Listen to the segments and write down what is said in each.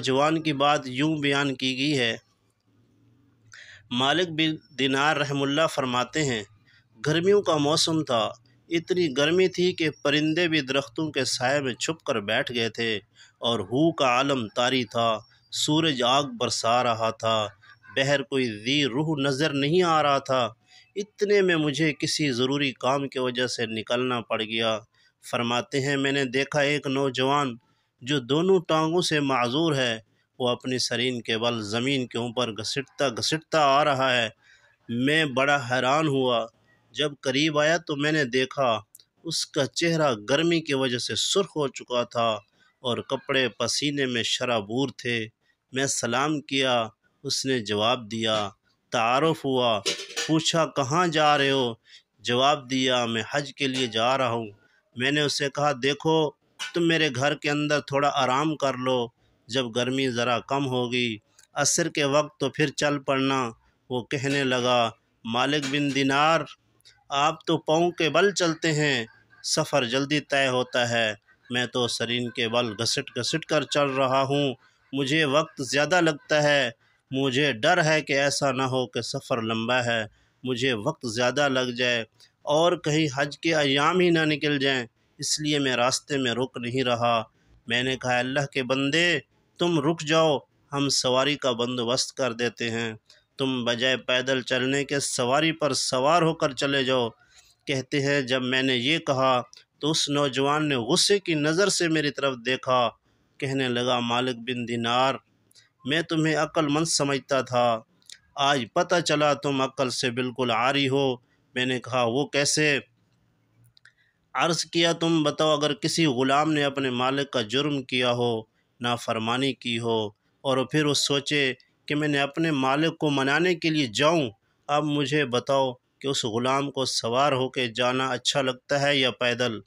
نوجوان کی بات یوں بیان کی گئی ہے۔ مالک بن دینار رحمہ اللہ فرماتے ہیں، گرمیوں کا موسم تھا، اتنی گرمی تھی کہ پرندے بھی درختوں کے سائے میں چھپ کر بیٹھ گئے تھے، اور ہو کا عالم طاری تھا، سورج آگ برسا رہا تھا، بہر کوئی ذی روح نظر نہیں آ رہا تھا۔ اتنے میں مجھے کسی ضروری کام کی وجہ سے نکلنا پڑ گیا۔ فرماتے ہیں، میں نے دیکھا ایک نوجوان جو دونوں ٹانگوں سے معذور ہے، وہ اپنی سرین کے بل زمین کے اوپر گھسٹتا آ رہا ہے۔ میں بڑا حیران ہوا، جب قریب آیا تو میں نے دیکھا اس کا چہرہ گرمی کی وجہ سے سرخ ہو چکا تھا اور کپڑے پسینے میں شرابور تھے۔ میں سلام کیا، اس نے جواب دیا، تعارف ہوا، پوچھا کہاں جا رہے ہو؟ جواب دیا، میں حج کے لیے جا رہا ہوں۔ میں نے اسے کہا، دیکھو تم میرے گھر کے اندر تھوڑا آرام کر لو، جب گرمی ذرا کم ہوگی عصر کے وقت تو پھر چل پڑنا۔ وہ کہنے لگا، مالک بن دینار، آپ تو پاؤں کے بل چلتے ہیں، سفر جلدی طے ہوتا ہے، میں تو سرین کے بل گھسٹ کر چل رہا ہوں، مجھے وقت زیادہ لگتا ہے، مجھے ڈر ہے کہ ایسا نہ ہو کہ سفر لمبا ہے، مجھے وقت زیادہ لگ جائے اور کہیں حج کے ایام ہی نہ نکل جائیں، اس لیے میں راستے میں رک نہیں رہا۔ میں نے کہا، اللہ کے بندے، تم رک جاؤ، ہم سواری کا بندوبست کر دیتے ہیں، تم بجائے پیدل چلنے کے سواری پر سوار ہو کر چلے جاؤ۔ کہتے ہیں، جب میں نے یہ کہا تو اس نوجوان نے غصے کی نظر سے میری طرف دیکھا، کہنے لگا، مالک بن دینار، میں تمہیں عقل مند سمجھتا تھا، آج پتہ چلا تم عقل سے بالکل عاری ہو۔ میں نے کہا، وہ کیسے؟ عرض کیا، تم بتاؤ، اگر کسی غلام نے اپنے مالک کا جرم کیا ہو، نافرمانی کی ہو، اور پھر وہ سوچے کہ میں نے اپنے مالک کو منانے کے لیے جاؤں، اب مجھے بتاؤ کہ اس غلام کو سوار ہو کے جانا اچھا لگتا ہے یا پیدل؟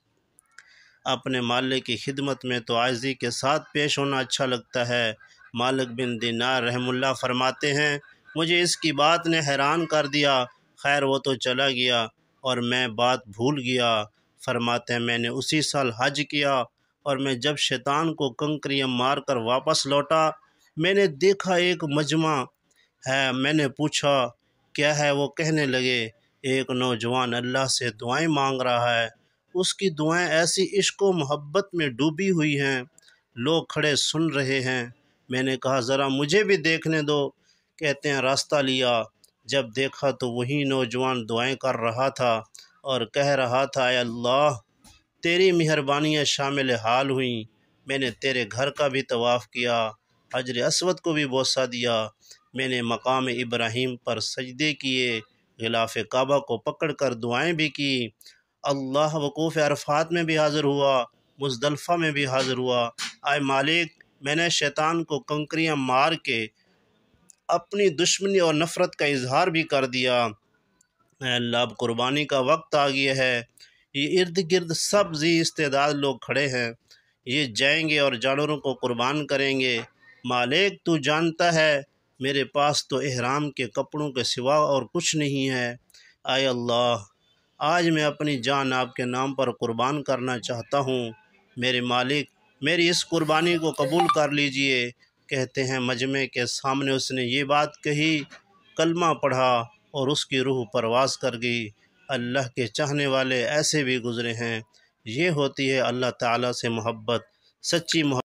اپنے مالک کی خدمت میں تو عاجزی کے ساتھ پیش ہونا اچھا لگتا ہے۔ مالک بن دینار رحمہ اللہ فرماتے ہیں، مجھے اس کی بات نے حیران کر دیا، خیر وہ تو چلا گیا اور میں بات بھول گیا۔ فرماتے ہیں، میں نے اسی سال حج کیا اور میں جب شیطان کو کنکریاں مار کر واپس لوٹا، میں نے دیکھا ایک مجمع ہے، میں نے پوچھا کیا ہے؟ وہ کہنے لگے، ایک نوجوان اللہ سے دعائیں مانگ رہا ہے، اس کی دعائیں ایسی عشق و محبت میں ڈوبی ہوئی ہیں، لوگ کھڑے سن رہے ہیں۔ میں نے کہا، ذرا مجھے بھی دیکھنے دو۔ کہتے ہیں، راستہ لیا، جب دیکھا تو وہی نوجوان دعائیں کر رہا تھا اور کہہ رہا تھا، اے اللہ، تیری مہربانیاں شامل حال ہوئیں، میں نے تیرے گھر کا بھی طواف کیا، حجر اسود کو بھی بوسہ دیا، میں نے مقام ابراہیم پر سجدے کیے، غلاف کعبہ کو پکڑ کر دعائیں بھی کی، اللہ وقوف عرفات میں بھی حاضر ہوا، مزدلفہ میں بھی حاضر ہوا۔ اے مالک، میں نے شیطان کو کنکریاں مار کے اپنی دشمنی اور نفرت کا اظہار بھی کر دیا۔ اے اللہ، اب قربانی کا وقت آ گیا ہے، یہ ارد گرد سب ذی استعداد لوگ کھڑے ہیں، یہ جائیں گے اور جانوروں کو قربان کریں گے۔ مالک، تو جانتا ہے میرے پاس تو احرام کے کپڑوں کے سوا اور کچھ نہیں ہے، اے اللہ، آج میں اپنی جان آپ کے نام پر قربان کرنا چاہتا ہوں، میرے مالک میری اس قربانی کو قبول کر لیجئے۔ کہتے ہیں، مجمع کے سامنے اس نے یہ بات کہی، کلمہ پڑھا اور اس کی روح پرواز کر گئی۔ اللہ کے چاہنے والے ایسے بھی گزرے ہیں۔ یہ ہوتی ہے اللہ تعالیٰ سے محبت، سچی محبت۔